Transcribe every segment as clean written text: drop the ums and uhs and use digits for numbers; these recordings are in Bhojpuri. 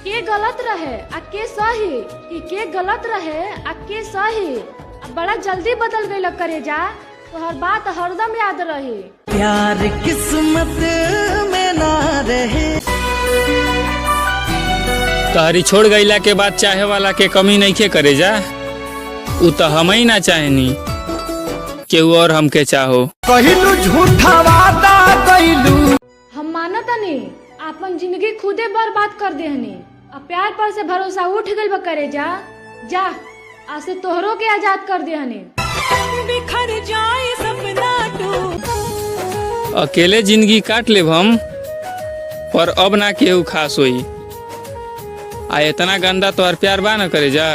के गलत रहे आ के सही, कि के गलत रहे आ के सही। अब बड़ा जल्दी बदल गई करे जा, तो हर बात हरदम याद रही। प्यार किस्मत में ना रहे। तहरी छोड़ गईला के बाद चाहे वाला के कमी नहीं खे करे जा, उ तो हम ही ना चाहेनी केहू और हमके चाहो। कहलू झूठा वादा कहलू। हम मानत नहीं अपन जिंदगी खुदे बर्बाद कर देहनी। अब प्यार पर से भरोसा उठ गइल करे जा, जा आज से तोहरों के आजाद कर देहनी। बिखर जाए सपना अकेले जिंदगी काट लेब हम, पर अब ना केहू खास होई। आ इतना गंदा तोहर प्यार बा न करे जा,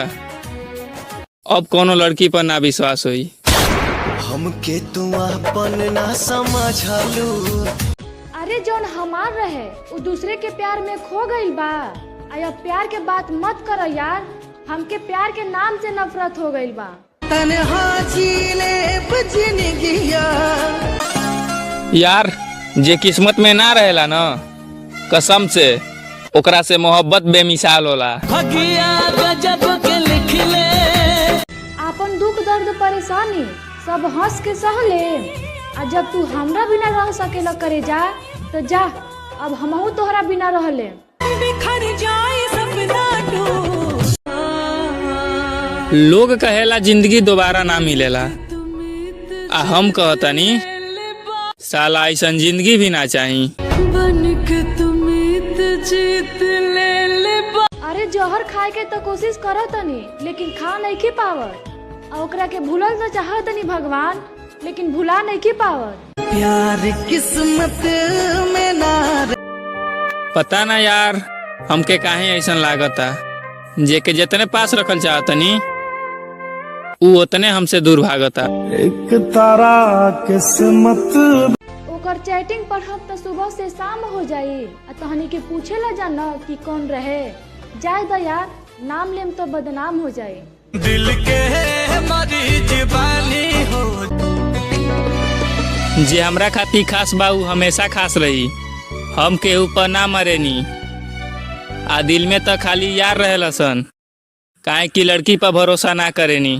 अब कोनो लड़की पर ना विश्वास होई। हमके तू अपन ना समझलू। अरे जौन हमार रहे वो दूसरे के प्यार में खो गइल बा। अब प्यार के बात मत करो यार, हमके प्यार के नाम से नफरत हो गइल बा। तन्हा जीले जिंदगिया। यार जे किस्मत में ना रहेला न, कसम से ओकरा से मोहब्बत बेमिसाल होला। भगिया गजब के लिख ले। अपन दुख दर्द परेशानी सब हंस के सह ले। आ जब तू हमरा बिना रह सकेला करे जा, तो जा अब हमहू तोहरा बिना रह ले। बिखर जाए सपना लोग कहेला जिंदगी दोबारा ना मिलेला, आ हम कहतनी साला ऐसन जिंदगी भी ना चाही। अरे जहर खाए के तो कोशिश करतनी, लेकिन खा नहीं की पावत। और ओकरा के भूलल तो चाहतनी भगवान, लेकिन भुला नहीं की पावत। प्यार किस्मत में ना रहे। पता ना यार हमके काहे ऐसन लागता, जेके जितने पास रखल चाहतनी उ उतने हमसे दूर भागता। एक तारा किस्मत। ओकर चैटिंग पढ़ब तो सुबह से शाम हो जाई। आ तहनी के पूछे ला जाना कि कौन रहे। जाए द यार, नाम लेम तो बदनाम हो जाए। दिल के मरीज बानी हो। जे हमरा खातिर खास बा उ हमेशा खास रही। हम केहू पर ना मरेनी, आ दिल में तो खाली यार रहेला सन, काहे कि लड़की पर भरोसा ना करेनी।